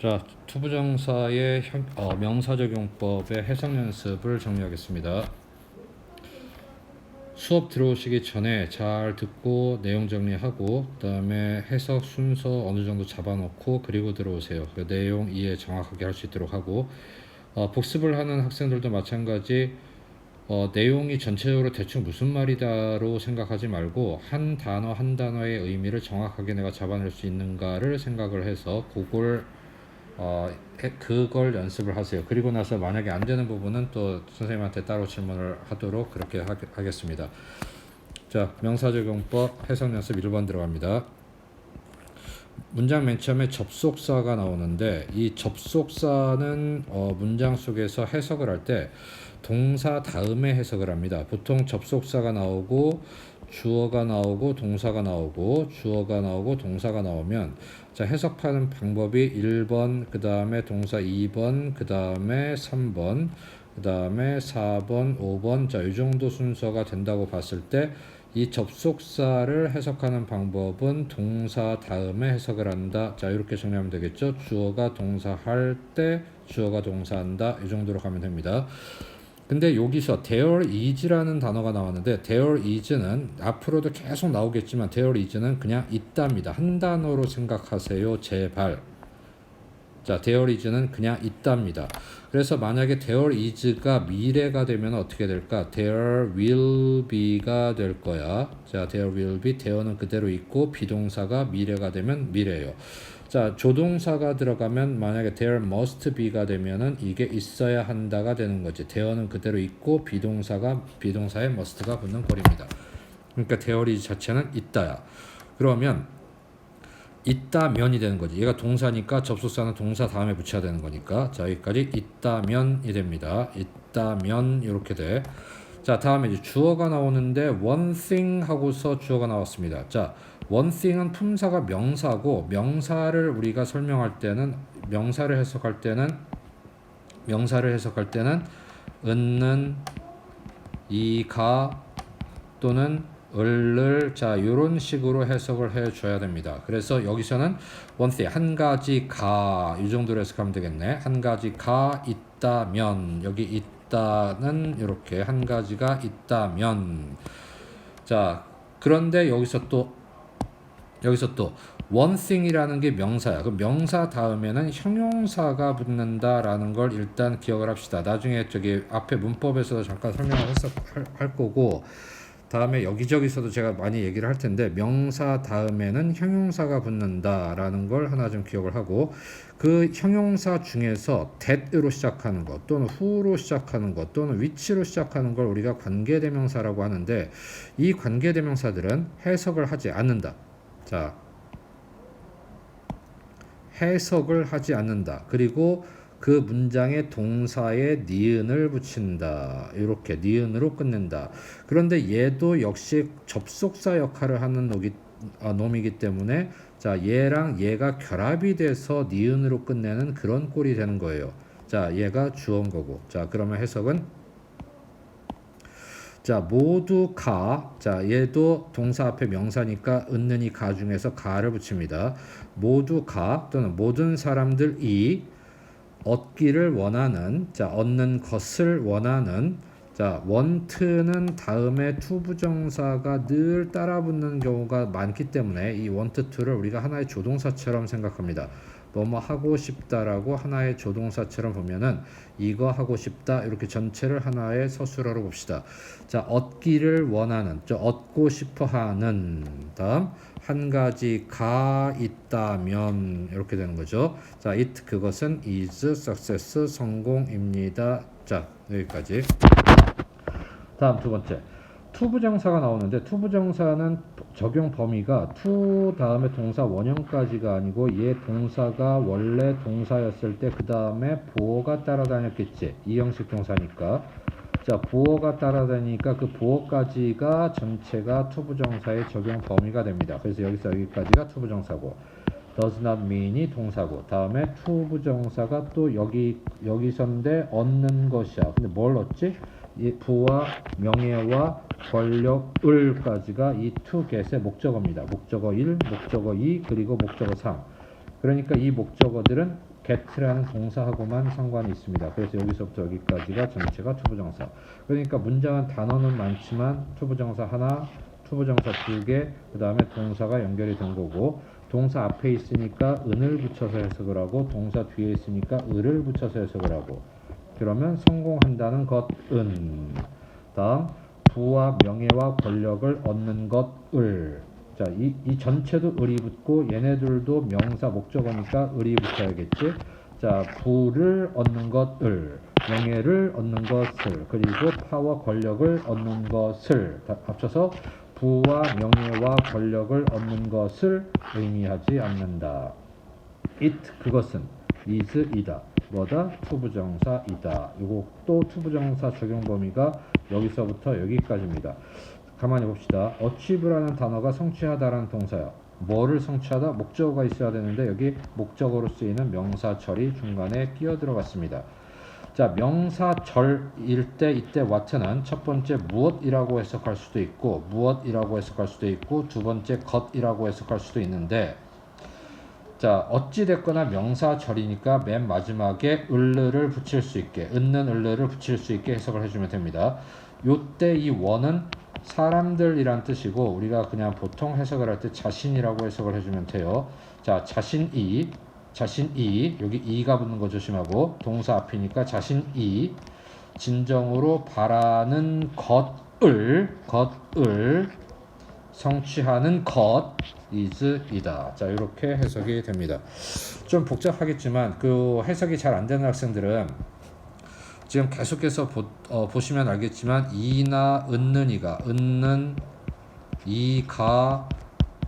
자, 투부정사의 명사적용법의 해석 연습을 정리하겠습니다. 수업 들어오시기 전에 잘 듣고 내용 정리하고 그 다음에 해석 순서 어느 정도 잡아놓고 그리고 들어오세요. 그 내용 이해 정확하게 할 수 있도록 하고 복습을 하는 학생들도 마찬가지 내용이 전체적으로 대충 무슨 말이다로 생각하지 말고 한 단어 한 단어의 의미를 정확하게 내가 잡아낼 수 있는가를 생각을 해서 그걸 연습을 하세요. 그리고 나서 만약에 안 되는 부분은 또 선생님한테 따로 질문을 하도록 그렇게 하겠습니다. 자, 명사적용법 해석 연습 1번 들어갑니다. 문장 맨 처음에 접속사가 나오는데 이 접속사는 문장 속에서 해석을 할 때 동사 다음에 해석을 합니다. 보통 접속사가 나오고 주어가 나오고 동사가 나오고 주어가 나오고 동사가 나오면 자, 해석하는 방법이 1번, 그 다음에 동사 2번, 그 다음에 3번, 그 다음에 4번, 5번, 자, 이 정도 순서가 된다고 봤을 때 이 접속사를 해석하는 방법은 동사 다음에 해석을 한다. 자, 이렇게 정리하면 되겠죠. 주어가 동사할 때 주어가 동사한다. 이 정도로 가면 됩니다. 근데 여기서 there is라는 단어가 나왔는데 there is는 앞으로도 계속 나오겠지만 there is는 그냥 있답니다. 한 단어로 생각하세요. 제발. 자, there is는 그냥 있답니다. 그래서 만약에 there is가 미래가 되면 어떻게 될까? there will be가 될 거야. 자, there will be, there는 그대로 있고 비동사가 미래가 되면 미래예요. 자, 조동사가 들어가면 만약에 there must be가 되면은 이게 있어야 한다가 되는 거지. there는 그대로 있고 비동사에 must가 붙는 꼴입니다. 그러니까 there is 자체는 있다야. 그러면 있다면이 되는 거지. 얘가 동사니까 접속사는 동사 다음에 붙여야 되는 거니까. 자, 여기까지 있다면이 됩니다. 있다면 이렇게 돼. 자, 다음에 이제 주어가 나오는데 one thing 하고서 주어가 나왔습니다. 자, one thing은 품사가 명사고 명사를 우리가 설명할 때는 명사를 해석할 때는 은는 이가 또는 을을 자 이런 식으로 해석을 해줘야 됩니다. 그래서 여기서는 one thing 한 가지가 이 정도로 해석하면 되겠네. 한 가지가 있다면 여기 있다는 이렇게 한 가지가 있다면 자 그런데 여기서 또 one thing이라는 게 명사야. 그럼 명사 다음에는 형용사가 붙는다라는 걸 일단 기억을 합시다. 나중에 저기 앞에 문법에서도 잠깐 설명을 할 거고 다음에 여기저기서도 제가 많이 얘기를 할 텐데 명사 다음에는 형용사가 붙는다라는 걸 하나 좀 기억을 하고 그 형용사 중에서 that으로 시작하는 것 또는 who로 시작하는 것 또는 which로 시작하는 걸 우리가 관계대명사라고 하는데 이 관계대명사들은 해석을 하지 않는다. 자, 해석을 하지 않는다. 그리고 그 문장의 동사에 니은을 붙인다. 이렇게 니은으로 끝낸다. 그런데 얘도 역시 접속사 역할을 하는 놈이기 때문에 자 얘랑 얘가 결합이 돼서 니은으로 끝내는 그런 꼴이 되는 거예요. 자 얘가 주어인 거고 자 그러면 해석은 자 모두 가. 자 얘도 동사 앞에 명사니까 은는이 가 중에서 가를 붙입니다. 모두 가 또는 모든 사람들이 얻기를 원하는 자 얻는 것을 원하는 자 want는 다음에 to 부정사가 늘 따라붙는 경우가 많기 때문에 이 want to를 우리가 하나의 조동사처럼 생각합니다. 뭐뭐 하고 싶다라고 하나의 조동사처럼 보면은 이거 하고 싶다 이렇게 전체를 하나의 서술어로 봅시다. 자 얻기를 원하는 저 얻고 싶어하는 다음 한 가지가 있다면 이렇게 되는 거죠. 자 it 그것은 is success 성공입니다. 자 여기까지. 다음 두 번째 to 부정사가 나오는데 to 부정사는 적용 범위가 to 다음에 동사 원형까지가 아니고 얘 동사가 원래 동사였을 때 그 다음에 보어가 따라다녔겠지. 이 형식 동사니까 자 보어가 따라다니니까 그 보어까지가 전체가 to 부정사의 적용 범위가 됩니다. 그래서 여기서 여기까지가 to 부정사고 does not mean이 동사고 다음에 to 부정사가 또 여기서인데 얻는 것이야. 근데 뭘 얻지? 이 부와 명예와 권력을까지가 이 to get의 목적어입니다. 목적어 1, 목적어 2, 그리고 목적어 3. 그러니까 이 목적어들은 get라는 동사하고만 상관이 있습니다. 그래서 여기서부터 여기까지가 전체가 투부정사. 그러니까 문장은 단어는 많지만 투부정사 하나, 투부정사 두 개, 그 다음에 동사가 연결이 된 거고, 동사 앞에 있으니까 은을 붙여서 해석을 하고, 동사 뒤에 있으니까 을을 붙여서 해석을 하고, 그러면 성공한다는 것은. 다음, 부와 명예와 권력을 얻는 것을. 자, 이 전체도 을이 붙고 얘네들도 명사 목적어니까 을이 붙어야겠지. 자, 부를 얻는 것을, 명예를 얻는 것을, 그리고 파와 권력을 얻는 것을 다 합쳐서 부와 명예와 권력을 얻는 것을 의미하지 않는다. it 그것은 is 이다. 뭐다? 투부정사이다. 이거 또 투부정사 적용 범위가 여기서부터 여기까지입니다. 가만히 봅시다. achieve라는 단어가 성취하다라는 동사야. 뭐를 성취하다? 목적어가 있어야 되는데 여기 목적어로 쓰이는 명사절이 중간에 끼어 들어갔습니다. 자, 명사절일 때 이때 what는 첫 번째 무엇이라고 해석할 수도 있고 무엇이라고 해석할 수도 있고 두 번째 것이라고 해석할 수도 있는데, 자, 어찌 됐거나 명사절이니까 맨 마지막에 을를 붙일 수 있게, 은는 을을 붙일 수 있게 해석을 해주면 됩니다. 요때 이 원은 사람들이란 뜻이고 우리가 그냥 보통 해석을 할 때 자신이라고 해석을 해주면 돼요. 자, 자신이 여기 이가 붙는 거 조심하고, 동사 앞이니까 자신이 진정으로 바라는 것을 성취하는 것 is 이다. 자, 이렇게 해석이 됩니다. 좀 복잡하겠지만 그 해석이 잘 안 되는 학생들은 지금 계속해서 보시면 알겠지만 이나 은는이가, 은는, 이가,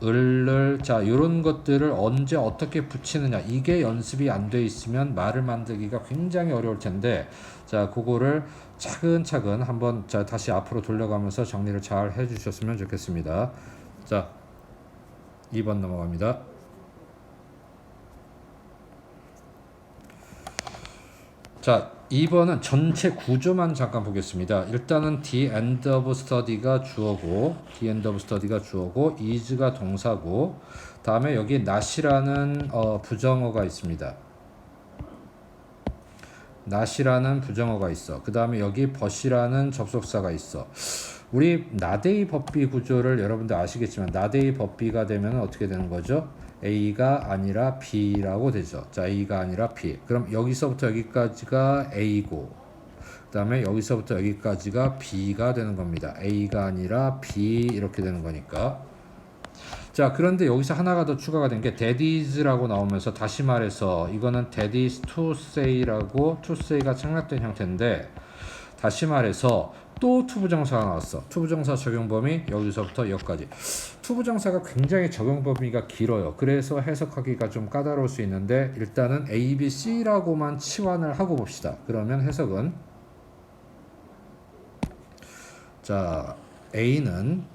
을을, 자, 이런 것들을 언제 어떻게 붙이느냐, 이게 연습이 안 돼 있으면 말을 만들기가 굉장히 어려울 텐데, 자, 그거를 차근차근 한번, 자, 다시 앞으로 돌려가면서 정리를 잘 해주셨으면 좋겠습니다. 자, 2번 넘어갑니다. 자, 2번은 전체 구조만 잠깐 보겠습니다. 일단은 the end of study가 주어고, is가 동사고, 다음에 여기 not이라는 부정어가 있습니다. not이라는 부정어가 있어. 그 다음에 여기 but이라는 접속사가 있어. 우리 나데이 법비 구조를 여러분들 아시겠지만 나데이 법비가 되면 어떻게 되는 거죠? A가 아니라 B라고 되죠. 자, A가 아니라 B. 그럼 여기서부터 여기까지가 A고, 그 다음에 여기서부터 여기까지가 B가 되는 겁니다. A가 아니라 B 이렇게 되는 거니까. 자, 그런데 여기서 하나가 더 추가가 된 게 that is라고 나오면서, 다시 말해서 이거는 that is to say라고, to say가 생략된 형태인데, 다시 말해서 또 투부정사가 나왔어. 투부정사 적용 범위 여기서부터 여기까지. 투부정사가 굉장히 적용 범위가 길어요. 그래서 해석하기가 좀 까다로울 수 있는데, 일단은 A, B, C라고만 치환을 하고 봅시다. 그러면 해석은, 자, A는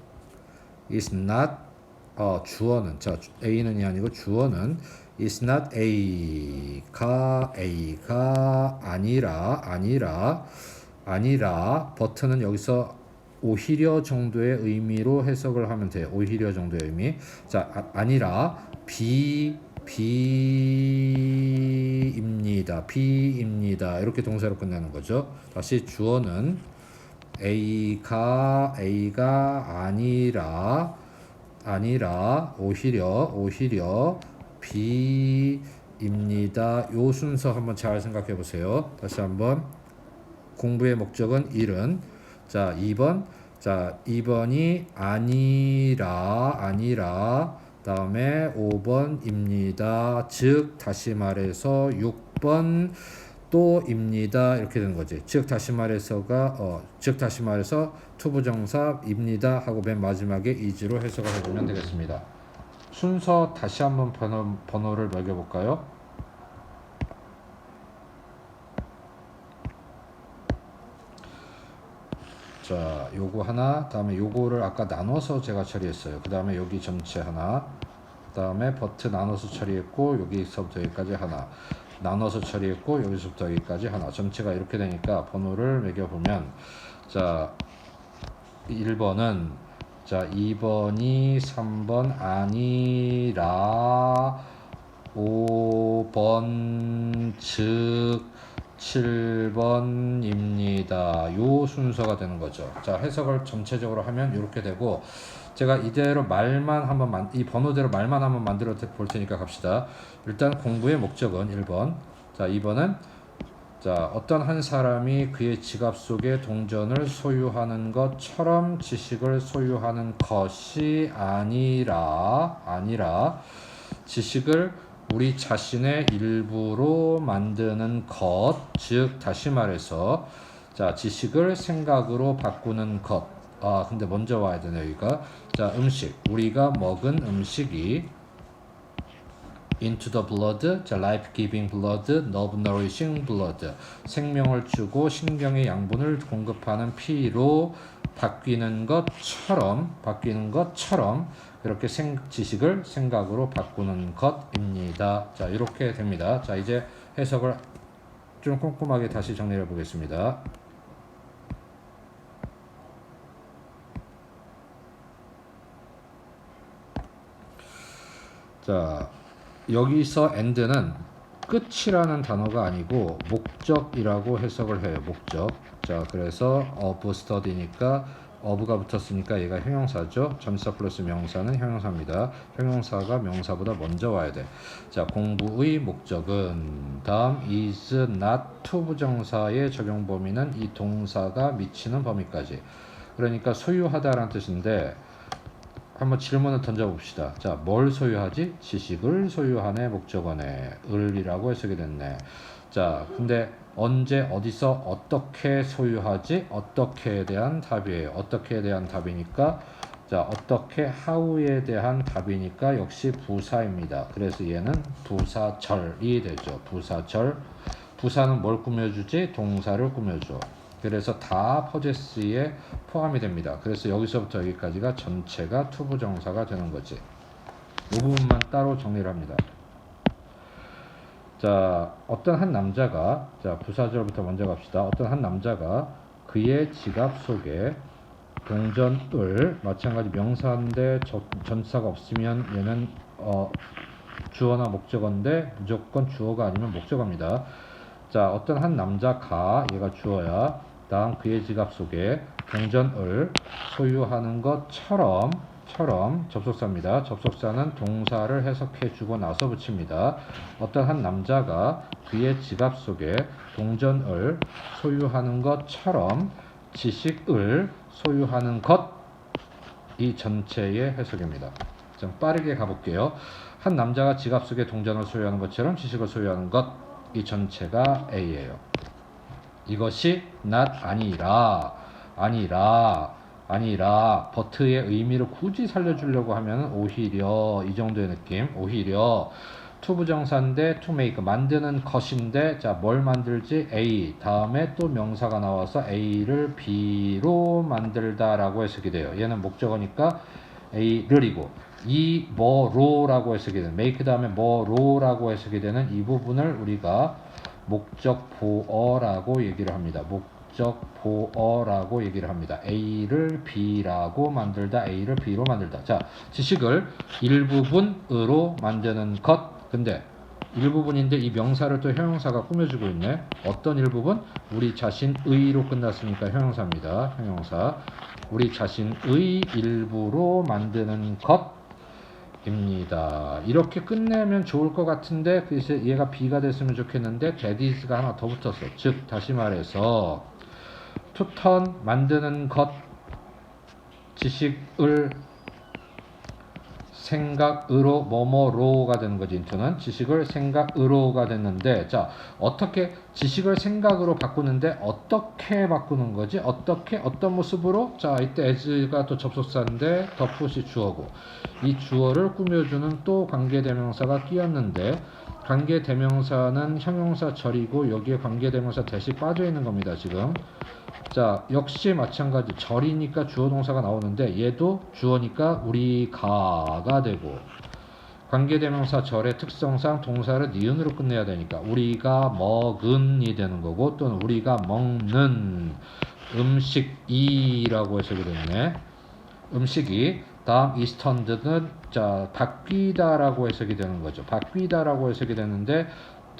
is not, 주어는, 자, A는이 아니고 주어는 is not A가 아니라 but는 여기서 오히려 정도의 의미로 해석을 하면 돼요. 오히려 정도의 의미. 자, 아니라 B입니다. 이렇게 동사로 끝나는 거죠. 다시 주어는 A가 아니라 오히려 B입니다. 요 순서 한번 잘 생각해 보세요. 다시 한번. 공부의 목적은 일은, 자, 2번, 자, 2번이 아니라 다음에 5번입니다. 즉 다시 말해서 6번 또입니다. 이렇게 되는 거지. 즉 다시 말해서 투부정사입니다 하고 맨 마지막에 is로 해석을 해주면 되겠습니다. 순서 다시 한번 번호를 매겨볼까요? 자, 요거 하나, 다음에 요거를 아까 나눠서 제가 처리했어요. 그 다음에 여기 전체 하나, 그 다음에 버트 나눠서 처리했고, 여기서부터 여기까지 하나, 나눠서 처리했고, 여기서부터 여기까지 하나. 전체가 이렇게 되니까 번호를 매겨보면, 자, 1번은, 자, 2번이 3번 아니라 5번 즉 7번입니다. 요 순서가 되는 거죠. 자, 해석을 전체적으로 하면 이렇게 되고, 제가 이대로 말만 한번 이 번호대로 말만 한번 만들어 볼 테니까 갑시다. 일단 공부의 목적은 1번. 자, 2번은 자, 어떤 한 사람이 그의 지갑 속에 동전을 소유하는 것처럼 지식을 소유하는 것이 아니라 지식을 우리 자신의 일부로 만드는 것, 즉 다시 말해서 자, 지식을 생각으로 바꾸는 것. 아, 근데 먼저 와야 되네, 여기가. 자, 음식. 우리가 먹은 음식이 into the blood, 자, life-giving blood, love-nourishing blood, 생명을 주고 신경의 양분을 공급하는 피로 바뀌는 것처럼 이렇게 지식을 생각으로 바꾸는 것입니다. 자, 이렇게 됩니다. 자, 이제 해석을 좀 꼼꼼하게 다시 정리해 보겠습니다. 자, 여기서 end는 끝이라는 단어가 아니고 목적이라고 해석을 해요. 목적. 자, 그래서 of study니까 of가 붙었으니까 얘가 형용사죠. 전치사 플러스 명사는 형용사입니다. 형용사가 명사보다 먼저 와야 돼. 자, 공부의 목적은 다음 is not to 부정사의 적용 범위는 이 동사가 미치는 범위까지. 그러니까 소유하다라는 뜻인데 한번 질문을 던져봅시다. 자, 뭘 소유하지? 지식을 소유하네. 목적어네. 을이라고 해석이 됐네. 자, 근데 언제 어디서 어떻게 소유하지? 어떻게에 대한 답이에요. 어떻게에 대한 답이니까 자, 어떻게 how에 대한 답이니까 역시 부사입니다. 그래서 얘는 부사절이 되죠. 부사절. 부사는 뭘 꾸며주지? 동사를 꾸며줘. 그래서 다 possess에 포함이 됩니다. 그래서 여기서부터 여기까지가 전체가 투부정사가 되는 거지. 이 부분만 따로 정리를 합니다. 자, 어떤 한 남자가, 자, 부사절부터 먼저 갑시다. 어떤 한 남자가 그의 지갑 속에 동전을, 마찬가지 명사인데 전치사가 없으면 얘는 주어나 목적어인데 무조건 주어가 아니면 목적어입니다. 자, 어떤 한 남자가, 얘가 주어야, 다음 그의 지갑 속에 동전을 소유하는 것처럼 접속사입니다. 접속사는 동사를 해석해주고 나서 붙입니다. 어떤 한 남자가 그의 지갑 속에 동전을 소유하는 것처럼 지식을 소유하는 것, 이 전체의 해석입니다. 좀 빠르게 가볼게요. 한 남자가 지갑 속에 동전을 소유하는 것처럼 지식을 소유하는 것, 이 전체가 A예요. 이것이 not 아니라 but의 의미를 굳이 살려주려고 하면 오히려 이 정도의 느낌. 오히려 to 부정사인데 to make 만드는 것인데, 자, 뭘 만들지? A 다음에 또 명사가 나와서 A를 B로 만들다라고 해석이 돼요. 얘는 목적어니까 A를이고, 이 뭐로라고 해석이 되는, make 다음에 뭐로라고 해석이 되는 이 부분을 우리가 목적보어라고 얘기를 합니다. 목적보어라고 얘기를 합니다. A를 B라고 만들다, A를 B로 만들다. 자, 지식을 일부분으로 만드는 것. 근데 일부분인데 이 명사를 또 형용사가 꾸며주고 있네. 어떤 일부분? 우리 자신의로 끝났으니까 형용사입니다. 형용사. 우리 자신의 일부로 만드는 것입니다. 이렇게 끝내면 좋을 것 같은데, 그래서 얘가 B가 됐으면 좋겠는데 that is가 하나 더 붙었어. 즉 다시 말해서 to turn 만드는 것, 지식을 생각으로 뭐뭐로가 되는 거지. into는 지식을 생각으로가 됐는데, 자, 어떻게 지식을 생각으로 바꾸는데 어떻게 바꾸는 거지? 어떻게, 어떤 모습으로? 자, 이때 as가 또 접속사인데 the put이 주어고, 이 주어를 꾸며주는 또 관계대명사가 끼었는데, 관계대명사는 형용사절이고 여기에 관계대명사 대시 빠져있는 겁니다. 지금 자, 역시 마찬가지 절이니까 주어 동사가 나오는데 얘도 주어니까 우리가가 되고, 관계대명사 절의 특성상 동사를 니은으로 끝내야 되니까 우리가 먹은이 되는 거고, 또는 우리가 먹는 음식이라고 해석이 됐네. 음식이 다음 eastern는 자 바뀌다라고 해석이 되는 거죠. 바뀌다라고 해석이 되는데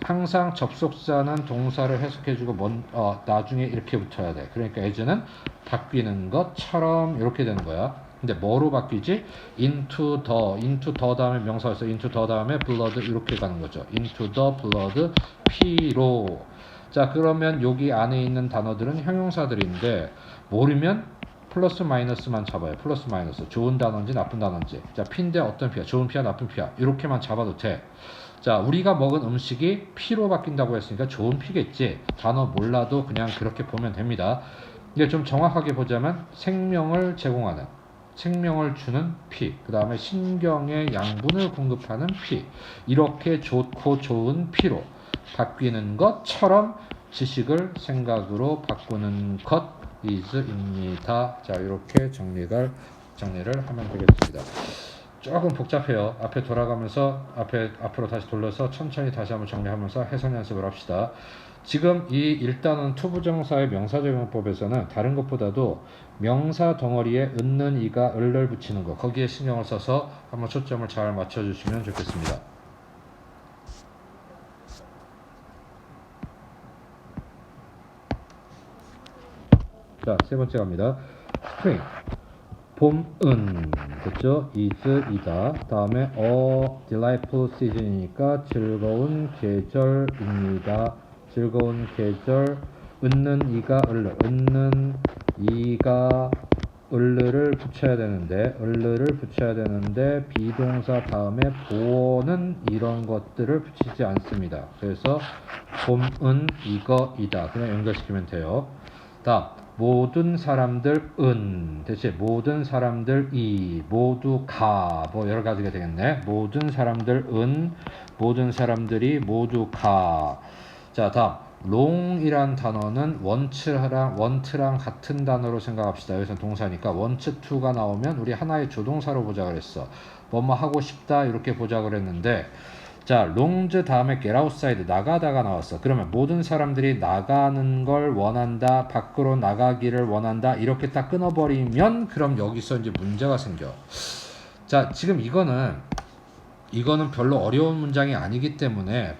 항상 접속사는 동사를 해석해주고 나중에 이렇게 붙어야 돼. 그러니까 as는 바뀌는 것처럼 이렇게 되는 거야. 근데 뭐로 바뀌지? into the 다음에 명사였어. into the 다음에 blood 이렇게 가는 거죠. into the blood 피로. 자 그러면 여기 안에 있는 단어들은 형용사들인데 모르면 플러스 마이너스만 잡아요. 플러스 마이너스. 좋은 단어인지 나쁜 단어인지. 자 피인데 어떤 피야? 좋은 피야 나쁜 피야? 이렇게만 잡아도 돼. 자 우리가 먹은 음식이 피로 바뀐다고 했으니까 좋은 피겠지. 단어 몰라도 그냥 그렇게 보면 됩니다. 이제 좀 정확하게 보자면 생명을 제공하는, 생명을 주는 피, 그 다음에 신경의 양분을 공급하는 피, 이렇게 좋고 좋은 피로 바뀌는 것처럼 지식을 생각으로 바꾸는 것 is입니다. 자 이렇게 정리를 하면 되겠습니다. 조금 복잡해요. 앞에 돌아가면서 앞으로 다시 돌려서 천천히 다시 한번 정리하면서 해석 연습을 합시다. 지금 이 일단은 투부정사의 명사적용법에서는 다른 것보다도 명사 덩어리에 은는 이가 을을 붙이는 거 거기에 신경을 써서 한번 초점을 잘 맞춰주시면 좋겠습니다. 자, 세 번째 갑니다. spring 봄은 됐죠? is 이다. 다음에 a delightful season이니까 즐거운 계절입니다. 즐거운 계절. 은는 이가 을르. 은는 이가 을르를 붙여야 되는데 비동사 다음에 보어는 이런 것들을 붙이지 않습니다. 그래서 봄은 이거이다. 그냥 연결시키면 돼요. 다음 모든 사람들은 대체 모든 사람들이 모두 가 뭐 여러 가지가 되겠네. 모든 사람들은 모든 사람들이 모두 가. 자 다음 long이란 단어는 want랑 같은 단어로 생각합시다. 여기서 동사니까 want to가 나오면 우리 하나의 조동사로 보자 그랬어. 뭐뭐 하고 싶다 이렇게 보자 그랬는데 자, longs 다음에 get outside 나가다가 나왔어. 그러면 모든 사람들이 나가는 걸 원한다, 밖으로 나가기를 원한다 이렇게 딱 끊어버리면 그럼 여기서 이제 문제가 생겨. 자, 지금 이거는 별로 어려운 문장이 아니기 때문에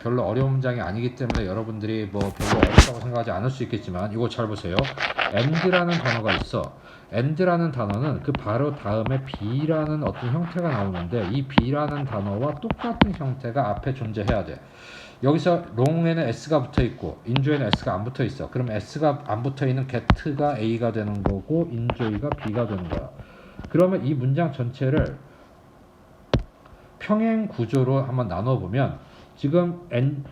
여러분들이 뭐 별로 어렵다고 생각하지 않을 수 있겠지만 이거 잘 보세요. and라는 단어가 있어. and라는 단어는 그 바로 다음에 be라는 어떤 형태가 나오는데 이 be라는 단어와 똑같은 형태가 앞에 존재해야 돼. 여기서 long에는 s가 붙어 있고 enjoy는 s가 안 붙어 있어. 그럼 s가 안 붙어 있는 get가 a가 되는 거고 enjoy가 b가 되는 거야. 그러면 이 문장 전체를 평행 구조로 한번 나눠보면 지금 and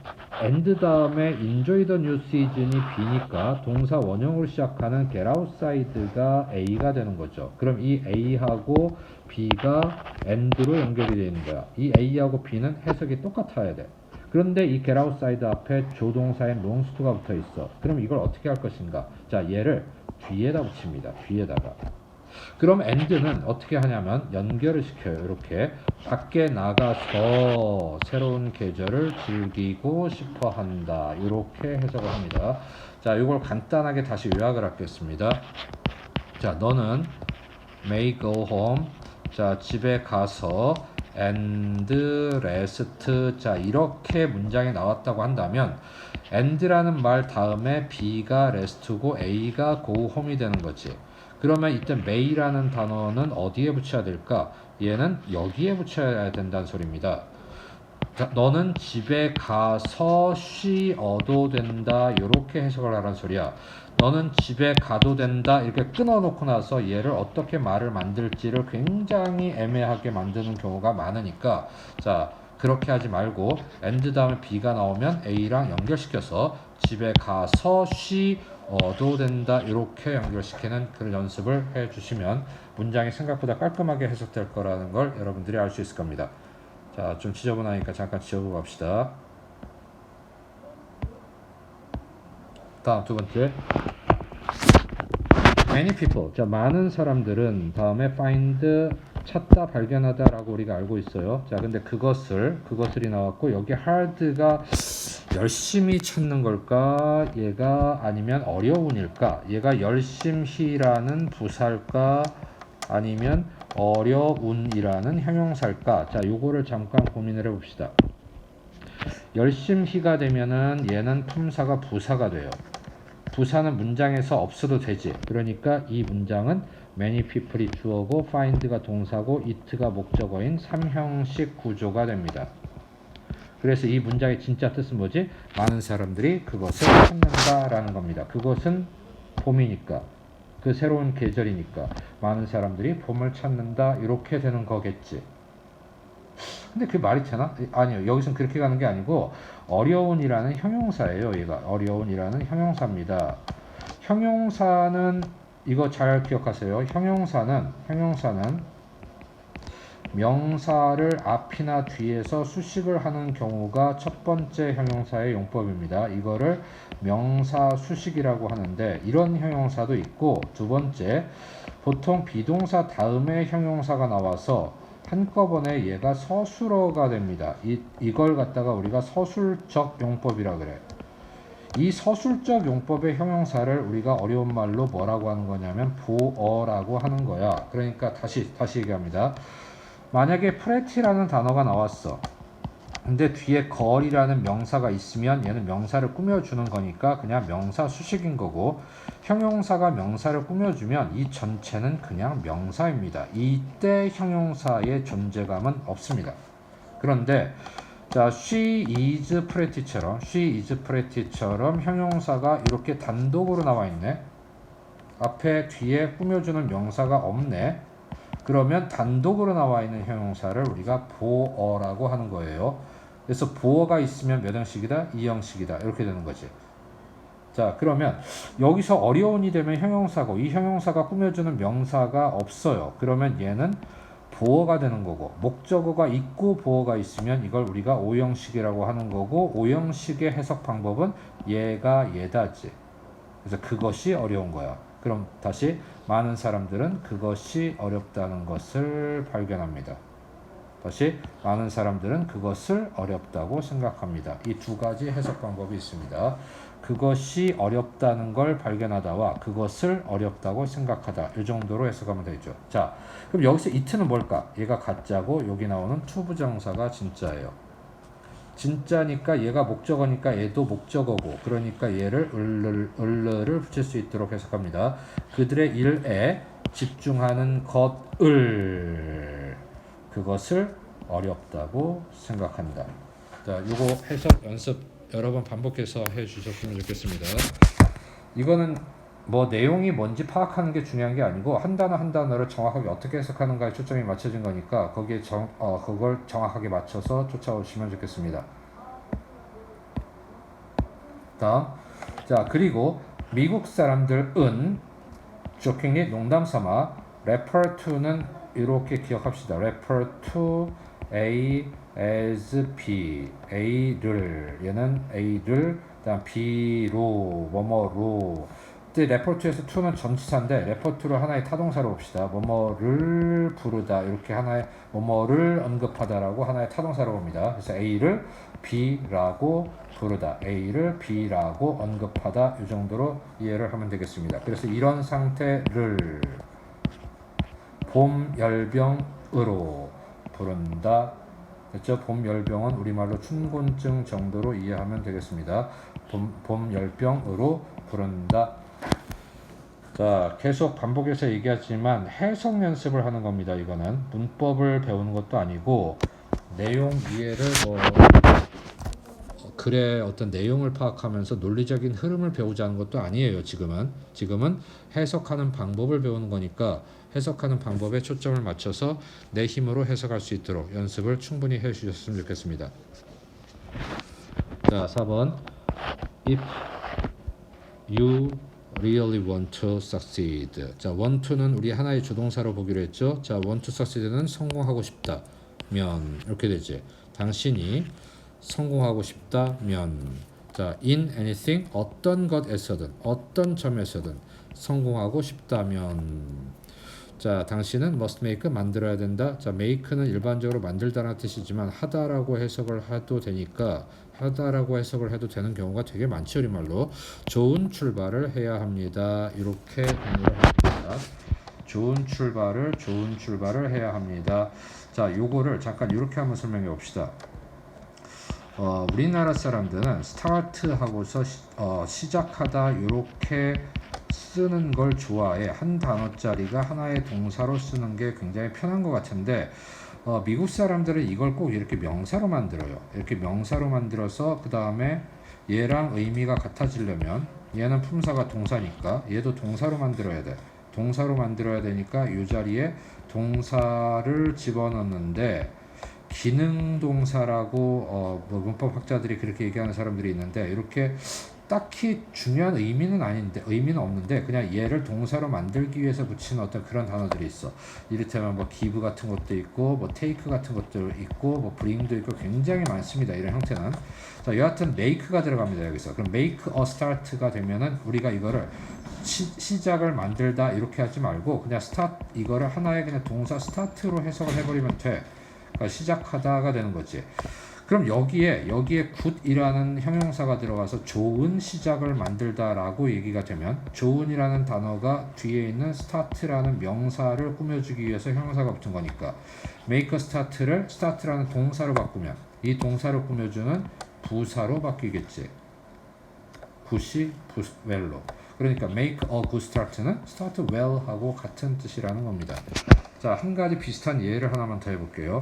다음에 enjoy the new season이 B니까 동사 원형으로 시작하는 get outside가 A가 되는 거죠. 그럼 이 A하고 B가 and로 연결이 되어 있는 거야. 이 A하고 B는 해석이 똑같아야 돼. 그런데 이 get outside 앞에 조동사인 longs to가 붙어 있어. 그럼 이걸 어떻게 할 것인가? 자, 얘를 뒤에다 붙입니다. 뒤에다가. 그럼 and는 어떻게 하냐면 연결을 시켜요. 이렇게 밖에 나가서 새로운 계절을 즐기고 싶어 한다. 이렇게 해석을 합니다. 자, 이걸 간단하게 다시 요약을 하겠습니다. 자, 너는 may go home. 자, 집에 가서 and rest. 자, 이렇게 문장이 나왔다고 한다면 and라는 말 다음에 B가 rest고 A가 go home이 되는 거지. 그러면 이때 may라는 단어는 어디에 붙여야 될까? 얘는 여기에 붙여야 된다는 소리입니다. 자, 너는 집에 가서 쉬어도 된다. 이렇게 해석을 하라는 소리야. 너는 집에 가도 된다. 이렇게 끊어놓고 나서 얘를 어떻게 말을 만들지를 굉장히 애매하게 만드는 경우가 많으니까 자, 그렇게 하지 말고 and 다음에 B가 나오면 A랑 연결시켜서 집에 가서 쉬어도 된다. 이렇게 연결시키는 그 연습을 해주시면 문장이 생각보다 깔끔하게 해석될 거라는 걸 여러분들이 알 수 있을 겁니다. 자, 좀 지저분하니까 잠깐 지워보고 갑시다. 다음 두 번째. Many people. 자, 많은 사람들은 다음에 find 찾다, 발견하다 라고 우리가 알고 있어요. 자, 근데 그것을이 나왔고 여기 hard가 열심히 찾는 걸까? 얘가 아니면 어려운일까? 얘가 열심히라는 부사일까? 아니면 어려운이라는 형용사일까? 자, 요거를 잠깐 고민을 해봅시다. 열심히가 되면은 얘는 품사가 부사가 돼요. 부사는 문장에서 없어도 되지. 그러니까 이 문장은 many people이 주어고 find가 동사고 it가 목적어인 3형식 구조가 됩니다. 그래서 이 문장의 진짜 뜻은 뭐지? 많은 사람들이 그것을 찾는다라는 겁니다. 그것은 봄이니까, 그 새로운 계절이니까 많은 사람들이 봄을 찾는다, 이렇게 되는 거겠지. 근데 그게 말이 되나? 아니요, 여기서는 그렇게 가는 게 아니고 어려운이라는 형용사예요. 얘가 어려운이라는 형용사입니다. 형용사는 이거 잘 기억하세요. 형용사는 명사를 앞이나 뒤에서 수식을 하는 경우가 첫 번째 형용사의 용법입니다. 이거를 명사 수식이라고 하는데, 이런 형용사도 있고, 두 번째, 보통 비동사 다음에 형용사가 나와서 한꺼번에 얘가 서술어가 됩니다. 이걸 갖다가 우리가 서술적 용법이라 그래. 이 서술적 용법의 형용사를 우리가 어려운 말로 뭐라고 하는 거냐면 보어라고 하는 거야. 그러니까 다시 얘기합니다. 만약에 프레티라는 단어가 나왔어. 근데 뒤에 걸이라는 명사가 있으면 얘는 명사를 꾸며주는 거니까 그냥 명사 수식인 거고, 형용사가 명사를 꾸며주면 이 전체는 그냥 명사입니다. 이때 형용사의 존재감은 없습니다. 그런데 자, she is pretty처럼 형용사가 이렇게 단독으로 나와 있네. 앞에 뒤에 꾸며주는 명사가 없네. 그러면 단독으로 나와 있는 형용사를 우리가 보어라고 하는 거예요. 그래서 보어가 있으면 몇 형식이다? 2형식이다. 이렇게 되는 거지. 자, 그러면 여기서 어려운이 되면 형용사고, 이 형용사가 꾸며주는 명사가 없어요. 그러면 얘는 보어가 되는 거고, 목적어가 있고 보어가 있으면 이걸 우리가 5형식이라고 하는 거고, 5형식의 해석 방법은 얘가 얘다지. 그래서 그것이 어려운 거야. 그럼 다시, 많은 사람들은 그것이 어렵다는 것을 발견합니다. 다시, 많은 사람들은 그것을 어렵다고 생각합니다. 이 두 가지 해석 방법이 있습니다. 그것이 어렵다는 걸 발견하다와 그것을 어렵다고 생각하다, 이 정도로 해석하면 되죠. 자, 그럼 여기서 it는 뭘까? 얘가 가짜고 여기 나오는 투부정사가 진짜예요. 진짜니까 얘가 목적어니까 얘도 목적어고, 그러니까 얘를 을를 붙일 수 있도록 해석합니다. 그들의 일에 집중하는 것을, 그것을 어렵다고 생각한다. 자, 요거 해석 연습 여러 번 반복해서 해 주셨으면 좋겠습니다. 이거는 뭐 내용이 뭔지 파악하는 게 중요한 게 아니고, 한 단어 한 단어를 정확하게 어떻게 해석하는가에 초점이 맞춰진 거니까 거기에 그걸 정확하게 맞춰서 쫓아오시면 좋겠습니다. 다음, 자, 그리고 미국 사람들은 jokingly 농담 삼아 refer to는 이렇게 기억합시다. refer to A as B, A를, 얘는 A를, 그다음 B로, 뭐뭐로. 그때 refer to에서 to는 전치사인데 refer to를 하나의 타동사로 봅시다. 뭐뭐를 부르다, 이렇게 하나의 뭐뭐를 언급하다라고 하나의 타동사로 봅니다. 그래서 A를 B라고 부르다, A를 B라고 언급하다, 이 정도로 이해를 하면 되겠습니다. 그래서 이런 상태를 봄 열병으로 부른다. 됐죠? 봄 열병은 우리말로 춘곤증 정도로 이해하면 되겠습니다. 봄 열병으로 부른다. 자, 계속 반복해서 얘기하지만 해석 연습을 하는 겁니다. 이거는 문법을 배우는 것도 아니고, 내용 이해를 글의 어떤 내용을 파악하면서 논리적인 흐름을 배우자는 것도 아니에요. 지금은 해석하는 방법을 배우는 거니까 해석하는 방법에 초점을 맞춰서 내 힘으로 해석할 수 있도록 연습을 충분히 해 주셨으면 좋겠습니다. 자, 4번. If you really want to succeed. 자, want to는 우리 하나의 조동사로 보기로 했죠. 자, want to succeed는 성공하고 싶다면, 이렇게 되지. 당신이 성공하고 싶다면, 자, in anything, 어떤 것에서든, 어떤 점에서든 성공하고 싶다면, 자, 당신은 must make, 만들어야 된다. 자, make는 일반적으로 만들다라는 뜻이지만 하다라고 해석을 해도 되니까, 하다라고 해석을 해도 되는 경우가 되게 많죠. 우리말로 좋은 출발을 해야 합니다. 이렇게 공부를 합니다. 좋은 출발을 해야 합니다. 자, 요거를 잠깐 이렇게 한번 설명해 봅시다. 우리나라 사람들은 스타트 하고서 시작하다 이렇게 쓰는 걸 좋아해. 한 단어짜리가 하나의 동사로 쓰는 게 굉장히 편한 것 같은데 미국 사람들은 이걸 꼭 이렇게 명사로 만들어요. 이렇게 명사로 만들어서 그 다음에 얘랑 의미가 같아지려면 얘는 품사가 동사니까 얘도 동사로 만들어야 돼. 동사로 만들어야 되니까 이 자리에 동사를 집어넣는데 기능 동사라고 뭐 문법 학자들이 그렇게 얘기하는 사람들이 있는데 이렇게 딱히 중요한 의미는 없는데 그냥 얘를 동사로 만들기 위해서 붙이는 어떤 그런 단어들이 있어. 이를테면 뭐 give 같은 것도 있고 뭐 take 같은 것도 있고 뭐 bring도 있고 굉장히 많습니다. 이런 형태는. 자, 여하튼 make가 들어갑니다. 여기서. 그럼 make a start가 되면은 우리가 이거를 시작을 만들다 이렇게 하지 말고 그냥 start 이거를 하나의 그냥 동사 start로 해석을 해버리면 돼. 그러니까 시작하다가 되는 거지. 그럼 여기에 good이라는 형용사가 들어가서 좋은 시작을 만들다라고 얘기가 되면 좋은이라는 단어가 뒤에 있는 start라는 명사를 꾸며주기 위해서 형용사가 붙은 거니까 make a start를 start라는 동사로 바꾸면 이 동사를 꾸며주는 부사로 바뀌겠지. good이 well로. 그러니까 make a good start는 start well 하고 같은 뜻이라는 겁니다. 자, 한 가지 비슷한 예를 하나만 더 해볼게요.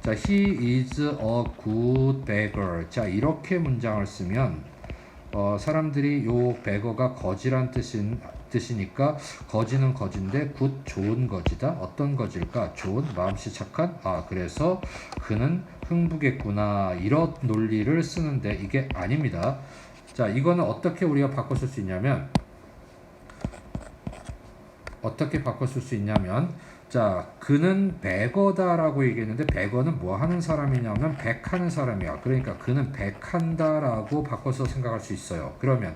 자, he is a good beggar. 자, 이렇게 문장을 쓰면 사람들이 요 beggar가 거지란 뜻이니까 거지는 거진데 good 좋은 거지다. 어떤 거질까? 좋은 마음씨 착한. 그래서 그는 흥부겠구나. 이런 논리를 쓰는데 이게 아닙니다. 자, 이거는 어떻게 우리가 바꿔 쓸 수 있냐면 자, 그는 베거다라고 얘기했는데 베거는 뭐 하는 사람이냐면 백하는 사람이야. 그러니까 그는 백한다라고 바꿔서 생각할 수 있어요. 그러면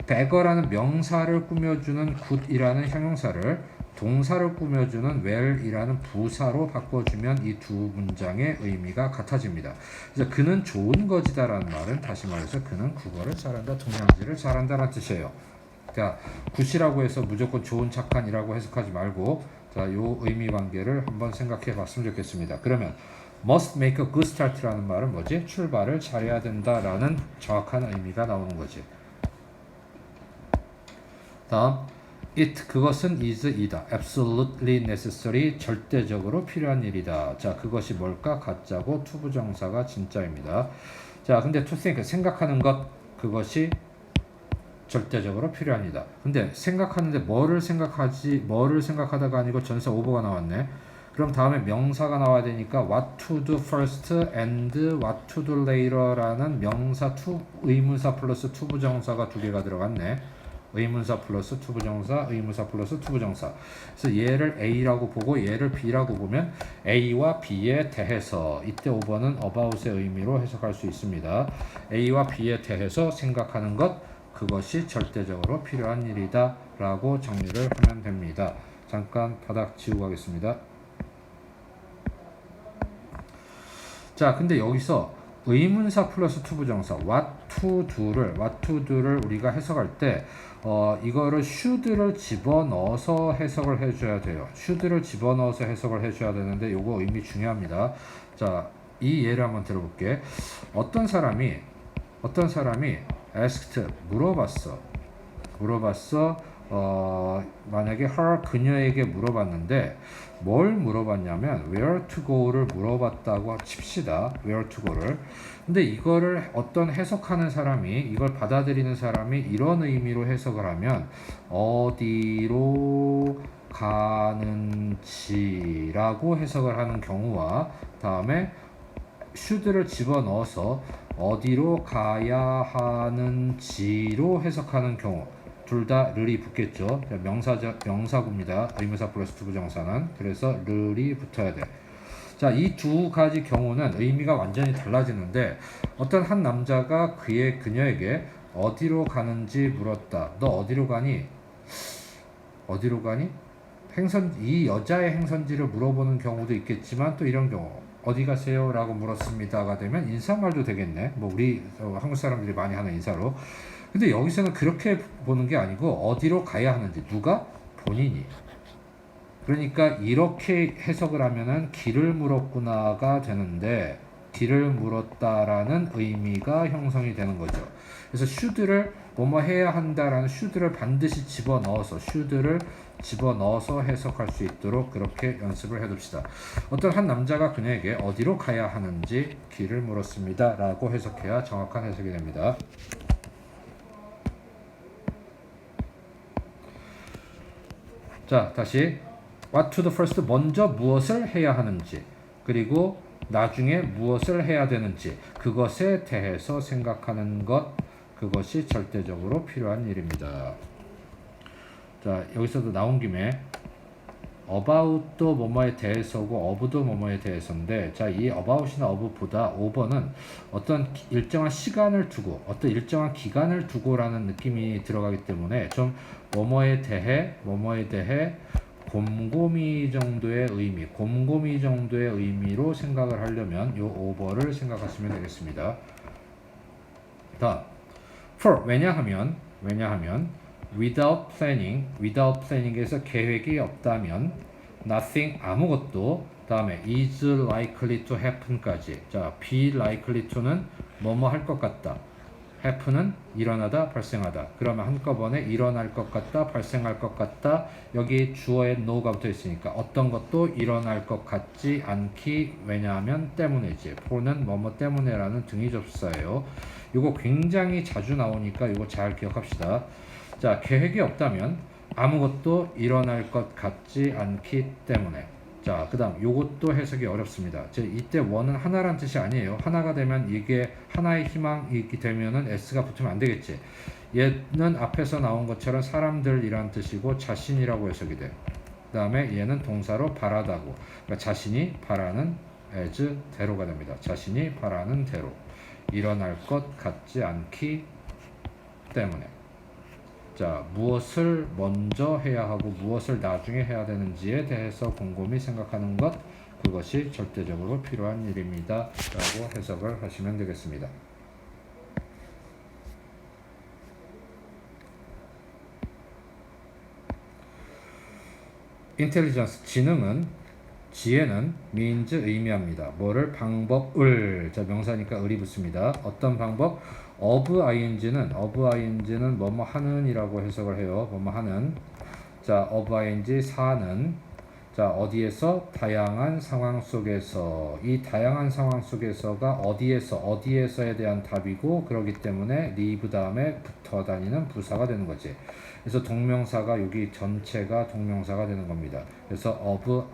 베거라는 명사를 꾸며주는 good이라는 형용사를 동사를 꾸며주는 well이라는 부사로 바꿔주면 이 두 문장의 의미가 같아집니다. 그래서 그는 좋은 거지다라는 말은 다시 말해서 그는 국어를 잘한다, 동양지를 잘한다라는 뜻이에요. 자, 굿이라고 해서 무조건 좋은 착한이라고 해석하지 말고 자, 요 의미 관계를 한번 생각해 봤으면 좋겠습니다. 그러면 must make a good start라는 말은 뭐지? 출발을 잘해야 된다라는 정확한 의미가 나오는 거지. 다음 그것은 이다. absolutely necessary, 절대적으로 필요한 일이다. 자, 그것이 뭘까? 가짜고 투부정사가 진짜입니다. 자, 근데 to think, 생각하는 것, 그것이 절대적으로 필요합니다. 근데 생각하는데 뭐를 생각하다가 아니고 전사 오버가 나왔네. 그럼 다음에 명사가 나와야 되니까 what to do first and what to do later라는 명사 의문사 플러스 투부정사가 두 개가 들어갔네. 의문사 플러스 투부정사, 의문사 플러스 투부정사. 그래서 얘를 A라고 보고 얘를 B라고 보면 A와 B에 대해서 이때 5번은 about의 의미로 해석할 수 있습니다. A와 B에 대해서 생각하는 것, 그것이 절대적으로 필요한 일이다 라고 정리를 하면 됩니다. 잠깐 바닥 지우고 가겠습니다. 자, 근데 여기서 의문사 플러스 투부정사 what to do를 우리가 해석할 때 이거를 should를 집어넣어서 해석을 해줘야 돼요. should를 집어넣어서 해석을 해줘야 되는데 요거 의미 중요합니다. 자, 이 예를 한번 들어볼게. 어떤 사람이 asked, 물어봤어. 만약에 그녀에게 물어봤는데 뭘 물어봤냐면 where to go를 물어봤다고 칩시다. where to go를. 근데 이거를 어떤 해석하는 사람이, 이걸 받아들이는 사람이 이런 의미로 해석을 하면 어디로 가는지라고 해석을 하는 경우와 다음에 should를 집어넣어서 어디로 가야 하는지로 해석하는 경우 둘 다 르이 붙겠죠. 명사구입니다. 의문사 플러스 투부정사는. 그래서 르이 붙어야 돼. 자, 이 두 가지 경우는 의미가 완전히 달라지는데 어떤 한 남자가 그녀에게 어디로 가는지 물었다. 너 어디로 가니? 이 여자의 행선지를 물어보는 경우도 있겠지만 또 이런 경우 어디 가세요? 라고 물었습니다가 되면 인사말도 되겠네. 뭐 우리 한국 사람들이 많이 하는 인사로. 근데 여기서는 그렇게 보는 게 아니고 어디로 가야 하는지, 누가? 본인이. 그러니까 이렇게 해석을 하면은 길을 물었구나가 되는데 길을 물었다라는 의미가 형성이 되는 거죠. 그래서 should를 뭐뭐 해야 한다라는 should를 반드시 should를 집어넣어서 해석할 수 있도록 그렇게 연습을 해둡시다. 어떤 한 남자가 그녀에게 어디로 가야 하는지 길을 물었습니다 라고 해석해야 정확한 해석이 됩니다. 자, 다시 what to the first, 먼저 무엇을 해야 하는지, 그리고 나중에 무엇을 해야 되는지, 그것에 대해서 생각하는 것, 그것이 절대적으로 필요한 일입니다. 자, 여기서도 나온 김에 about도 뭐뭐에 대해서고 of도 뭐뭐에 대해서인데, 자, 이 about이나 of보다 over는 어떤 일정한 시간을 두고 어떤 일정한 기간을 두고라는 느낌이 들어가기 때문에 좀 뭐뭐에 대해 곰곰이 정도의 의미로 생각을 하려면 이 over를 생각하시면 되겠습니다. 다음 for, 왜냐하면 without planning에서 계획이 없다면 nothing, 아무것도, 다음에 is likely to happen까지. 자, be likely to는 뭐뭐 할 것 같다, happen은 일어나다, 발생하다. 그러면 한꺼번에 일어날 것 같다, 발생할 것 같다, 여기 주어에 no가 붙어 있으니까 어떤 것도 일어날 것 같지 않기, 왜냐하면 때문이지. for는 뭐뭐 때문에라는 등위 접수사예요. 이거 굉장히 자주 나오니까 이거 잘 기억합시다. 자, 계획이 없다면 아무것도 일어날 것 같지 않기 때문에. 자, 그 다음 요것도 해석이 어렵습니다. 이때 원은 하나란 뜻이 아니에요. 하나가 되면 이게 하나의 희망이 되면은 s가 붙으면 안 되겠지. 얘는 앞에서 나온 것처럼 사람들이란 뜻이고 자신이라고 해석이 돼. 그 다음에 얘는 동사로 바라다고, 그러니까 자신이 바라는 as 대로가 됩니다. 자신이 바라는 대로, 일어날 것 같지 않기 때문에. 자, 무엇을 먼저 해야 하고 무엇을 나중에 해야 되는지에 대해서 곰곰이 생각하는 것, 그것이 절대적으로 필요한 일입니다 라고 해석을 하시면 되겠습니다. 인텔리전스, 지혜는 means, 의미합니다. 뭐를? 방법을. 자, 명사니까 을이 붙습니다. 어떤 방법? of ing는 뭐뭐 하는 이라고 해석을 해요. 뭐뭐 하는. 자, of ing, 사는. 자, 어디에서? 다양한 상황 속에서. 이 다양한 상황 속에서가 어디에서에 대한 답이고, 그렇기 때문에 live 다음에 붙어 다니는 부사가 되는 거지. 그래서 동명사가 여기 전체가 동명사가 되는 겁니다. 그래서 of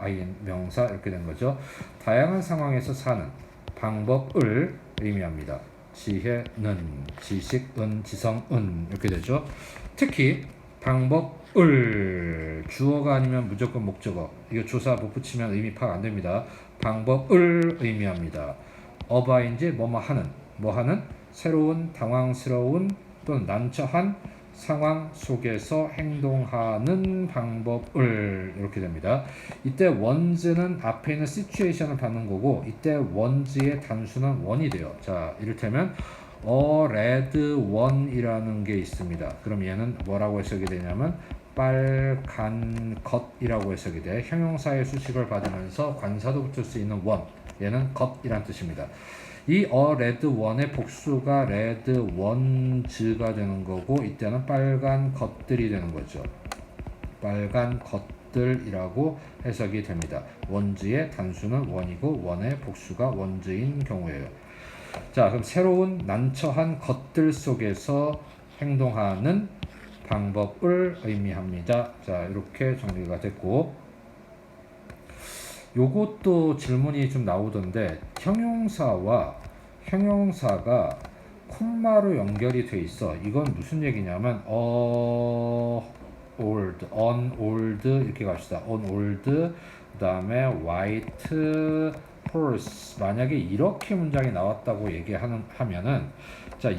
명사 이렇게 된 거죠. 다양한 상황에서 사는 방법을 의미합니다. 지혜는, 지식은, 지성은 이렇게 되죠. 특히 방법을, 주어가 아니면 무조건 목적어, 이거 조사 못 붙이면 의미 파악 안 됩니다. 방법을 의미합니다. of ing, 뭐뭐 하는, 새로운, 당황스러운 또는 난처한 상황 속에서 행동하는 방법을, 이렇게 됩니다. 이때 원즈는 앞에 있는 situation을 받는 거고, 이때 원즈의 단수는 원이 돼요. 자, 이를테면 a red one이라는 게 있습니다. 그럼 얘는 뭐라고 해석이 되냐면 빨간 것이라고 해석이 돼. 형용사의 수식을 받으면서 관사도 붙을 수 있는 원, 얘는 것이란 뜻입니다. 이 red one의 복수가 red ones가 되는 거고, 이때는 빨간 것들이 되는 거죠. 빨간 것들이라고 해석이 됩니다. 원즈의 단수는 원이고 원의 복수가 원즈인 경우예요. 자, 그럼 새로운 난처한 것들 속에서 행동하는 방법을 의미합니다. 자, 이렇게 정리가 됐고, 요것도 질문이 좀 나오던데, 형용사가 콤마로 연결이 돼 있어. 이건 무슨 얘기냐면 old, on old 이렇게 갑시다. on old, 그 다음에 white horse. 만약에 이렇게 문장이 나왔다고 하면은, 자,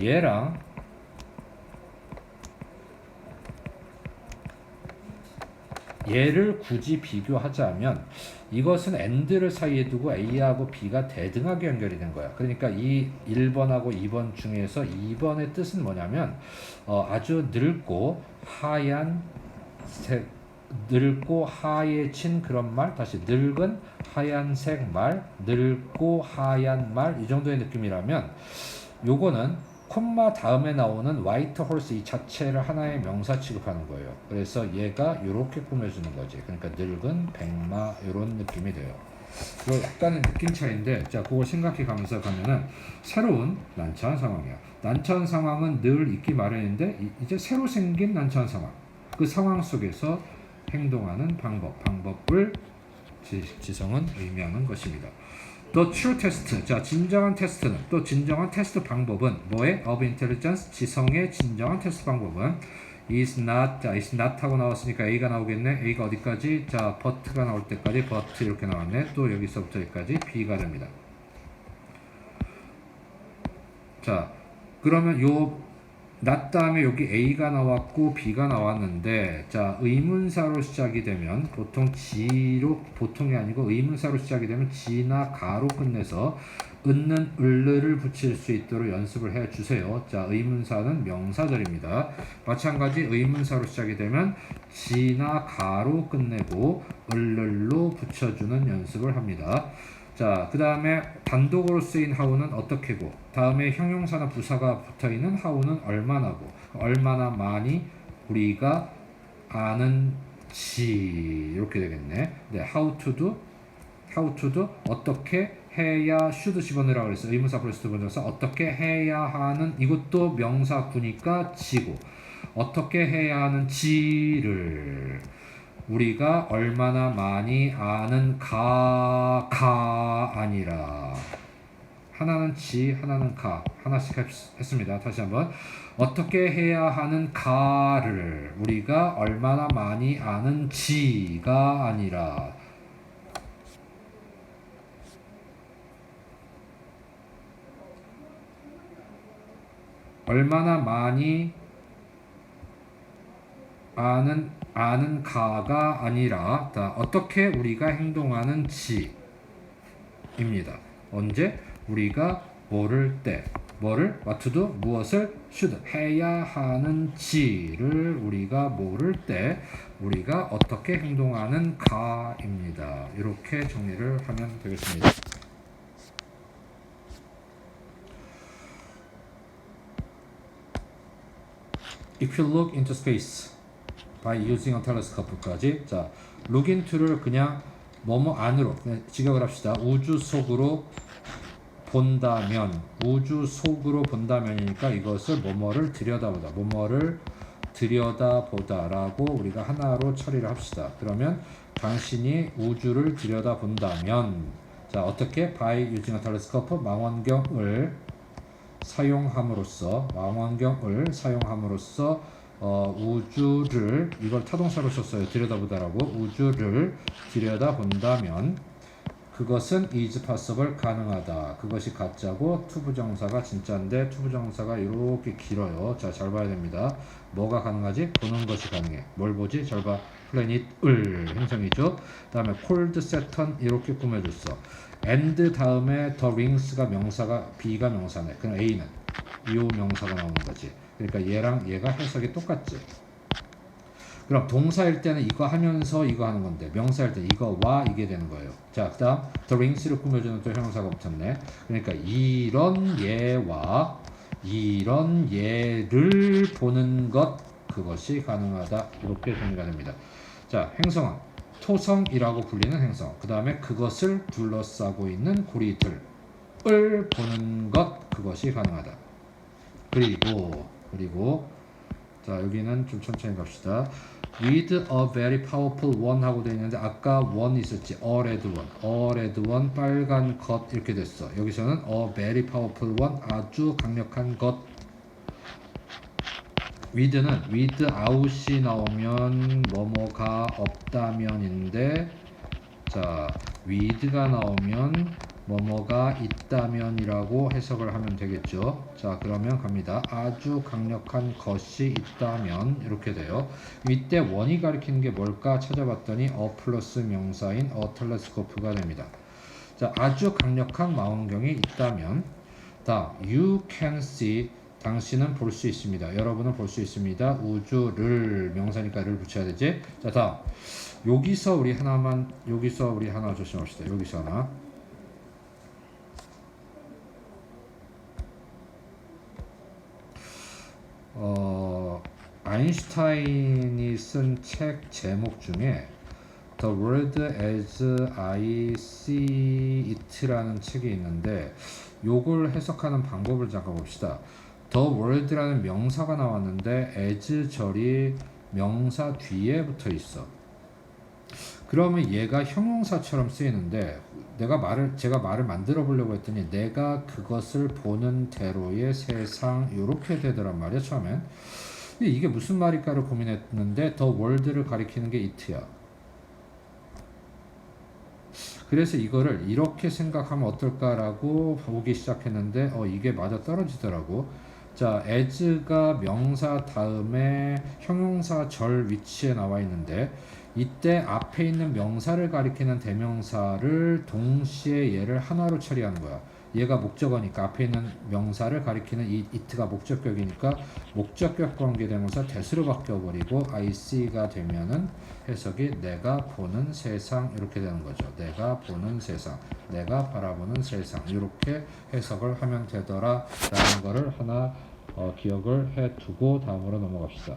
얘를 굳이 비교하자면 이것은 and를 사이에 두고 A하고 B가 대등하게 연결이 된 거야. 그러니까 이 1번하고 2번 중에서 2번의 뜻은 뭐냐면 아주 늙고 하얀 늙고 하얘진 그런 말, 다시 늙은 하얀색 말, 늙고 하얀 말, 이 정도의 느낌이라면 요거는 콤마 다음에 나오는 화이트 홀스 이 자체를 하나의 명사 취급하는 거예요. 그래서 얘가 이렇게 꾸며주는 거지. 그러니까 늙은 백마 이런 느낌이 돼요. 이거 약간의 느낌 차이인데, 자, 그거 생각해 가면서 가면은 새로운 난처한 상황이야. 난처한 상황은 늘 있기 마련인데 이제 새로 생긴 난처한 상황. 그 상황 속에서 행동하는 방법을 지성은 의미하는 것입니다. The true test, 자, 진정한 테스트는, 또 진정한 테스트 방법은 뭐의? Of intelligence, 지성의 진정한 테스트 방법은 is not, 자, is not 하고 나왔으니까 A가 나오겠네. A가 어디까지? 자, but가 나올 때까지 but 이렇게 나왔네. 또 여기서부터 여기까지 B가 됩니다. 자, 그러면 요 not 다음에 여기 A가 나왔고 B가 나왔는데, 자, 의문사로 시작이 되면 보통 G로, 보통이 아니고 의문사로 시작이 되면 G나 가로 끝내서 은는 을를 붙일 수 있도록 연습을 해 주세요. 자, 의문사는 명사절입니다. 마찬가지 의문사로 시작이 되면 G나 가로 끝내고 을로 붙여주는 연습을 합니다. 자, 그 다음에 단독으로 쓰인 하우는 어떻게고, 다음에 형용사나 부사가 붙어있는 하우는 얼마나고, 얼마나 많이 우리가 아는지 이렇게 되겠네. 네, how to do 어떻게 해야 should 집어넣으라고 그랬어요. 의문사 플러스 부정사 어떻게 해야 하는, 이것도 명사구니까 지고, 어떻게 해야 하는지를 우리가 얼마나 많이 아는가 아니라, 하나는 지, 하나는 가, 하나씩 했습니다. 다시 한번, 어떻게 해야 하는가를 우리가 얼마나 많이 아는지가 아니라, 얼마나 많이 아는가가 아니라, 어떻게 우리가 행동하는지입니다. 언제? 우리가 모를 때. 뭐를? what to do? 무엇을? should 해야 하는지를 우리가 모를 때 우리가 어떻게 행동하는가입니다. 이렇게 정리를 하면 되겠습니다. If you look into space by using a telescope까지, 자, look into를 그냥 뭐뭐 안으로 그냥 직역을 합시다. 우주 속으로 본다면, 우주 속으로 본다면이니까 이것을 뭐뭐를 들여다보다, 뭐뭐를 들여다보다라고 우리가 하나로 처리를 합시다. 그러면 당신이 우주를 들여다본다면, 자, 어떻게? by using a telescope, 망원경을 사용함으로써, 우주를, 이걸 타동사로 썼어요. 들여다보다라고. 우주를 들여다본다면 그것은 is possible, 가능하다. 그것이 가짜고 투부정사가 진짜인데 투부정사가 이렇게 길어요. 자, 잘 봐야 됩니다. 뭐가 가능하지? 보는 것이 가능해. 뭘 보지? 잘 봐. 플래닛을 행성이죠. 그 다음에 cold Saturn 이렇게 꾸며줬어. and 다음에 the rings가 명사가, B가 명사네. 그럼 A는 이 명사가 나오는 거지. 그러니까 얘랑 얘가 해석이 똑같지. 그럼 동사일 때는 이거 하면서 이거 하는 건데, 명사일 때 이거와 이게 되는 거예요. 자, 그 다음 the rings를 꾸며주는 또 형용사가 붙었네. 그러니까 이런 얘와 이런 얘를 보는 것, 그것이 가능하다. 이렇게 정리가 됩니다. 자, 행성은 토성이라고 불리는 행성, 그 다음에 그것을 둘러싸고 있는 고리들을 보는 것, 그것이 가능하다. 그리고 자, 여기는 좀 천천히 갑시다. with a very powerful one 하고 되어 있는데, 아까 one 있었지. a red one, 빨간 것 이렇게 됐어. 여기서는 a very powerful one, 아주 강력한 것. with는 without이 나오면 뭐뭐가 없다면인데, 자, with가 나오면 뭐뭐가 있다면이라고 해석을 하면 되겠죠. 자, 그러면 갑니다. 아주 강력한 것이 있다면 이렇게 돼요. 이때 원이 가리키는 게 뭘까 찾아봤더니 a 플러스 명사인 a telescope가 됩니다. 자, 아주 강력한 망원경이 있다면, you can see 당신은 볼 수 있습니다. 여러분은 볼 수 있습니다. 우주를 명사니까 를 붙여야 되지. 자, 다음. 여기서 우리 하나 조심합시다. 여기서 하나. 아인슈타인이 쓴 책 제목 중에 The World as I See It라는 책이 있는데 요걸 해석하는 방법을 잠깐 봅시다. The World라는 명사가 나왔는데 as 절이 명사 뒤에 붙어 있어. 그러면 얘가 형용사처럼 쓰이는데 제가 말을 만들어 보려고 했더니 내가 그것을 보는 대로의 세상 이렇게 되더란 말이야 처음엔. 근데 이게 무슨 말일까를 고민했는데 The World를 가리키는 게 it야. 그래서 이거를 이렇게 생각하면 어떨까라고 보기 시작했는데 이게 맞아 떨어지더라고. 자, as가 명사 다음에 형용사 절 위치에 나와 있는데 이때 앞에 있는 명사를 가리키는 대명사를 동시에 얘를 하나로 처리하는 거야. 얘가 목적어니까 앞에 있는 명사를 가리키는 이 it가 목적격이니까 목적격 관계대명사 대수로 바뀌어버리고 I see가 되면은 해석이 내가 보는 세상 이렇게 되는 거죠. 내가 보는 세상, 내가 바라보는 세상 이렇게 해석을 하면 되더라 라는 거를 하나 기억을 해두고 다음으로 넘어갑시다.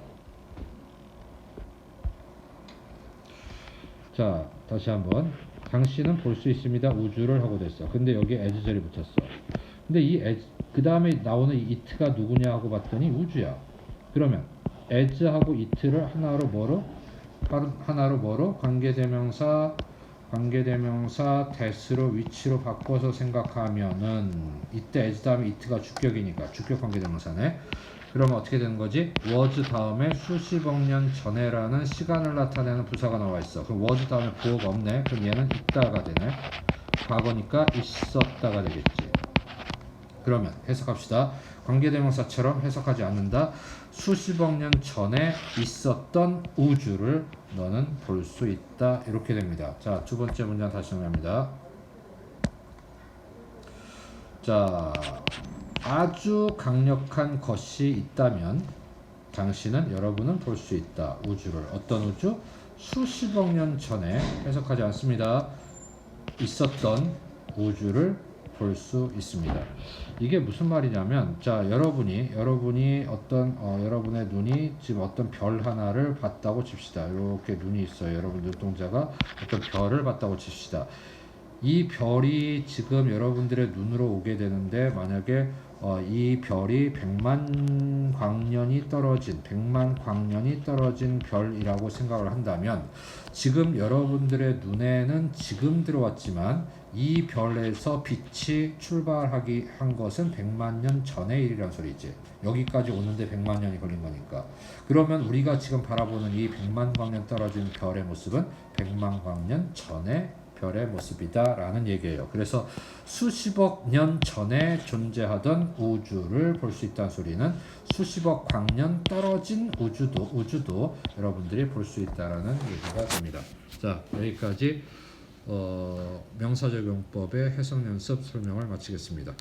자, 다시 한번. 당신은 볼 수 있습니다. 우주를 하고 됐어. 근데 여기 as절이 붙었어. 근데 그 다음에 나오는 이 it가 누구냐 하고 봤더니 우주야. 그러면 as하고 it를 하나로 뭐로? 관계대명사 대수로 위치로 바꿔서 생각하면은 이때 as 다음에 it가 주격이니까 주격 관계대명사네. 그러면 어떻게 되는 거지? was 다음에 수십억 년 전에라는 시간을 나타내는 부사가 나와 있어. 그럼 was 다음에 부호가 없네. 그럼 얘는 있다가 되네. 과거니까 있었다가 되겠지. 그러면 해석합시다. 관계대명사처럼 해석하지 않는다. 수십억 년 전에 있었던 우주를 너는 볼 수 있다. 이렇게 됩니다. 자, 두 번째 문장 다시 정리합니다. 자, 아주 강력한 것이 있다면 여러분은 볼 수 있다. 우주를. 어떤 우주? 수십억 년 전에 해석하지 않습니다. 있었던 우주를 볼 수 있습니다. 이게 무슨 말이냐면, 자, 여러분이 여러분의 눈이 지금 어떤 별 하나를 봤다고 칩시다. 이렇게 눈이 있어요. 여러분 눈동자가 어떤 별을 봤다고 칩시다. 이 별이 지금 여러분들의 눈으로 오게 되는데 만약에 이 별이 100만 광년이 떨어진 별이라고 생각을 한다면 지금 여러분들의 눈에는 지금 들어왔지만 이 별에서 빛이 출발하기 한 것은 100만 년 전의 일이란 소리지. 여기까지 오는데 100만 년이 걸린 거니까. 그러면 우리가 지금 바라보는 이 100만 광년 떨어진 별의 모습은 100만 광년 전의 별의 모습이다 라는 얘기예요. 그래서 수십억 년 전에 존재하던 우주를 볼 수 있다는 소리는 수십억 광년 떨어진 우주도 여러분들이 볼 수 있다라는 얘기가 됩니다. 자, 여기까지 명사적 용법의 해석 연습 설명을 마치겠습니다.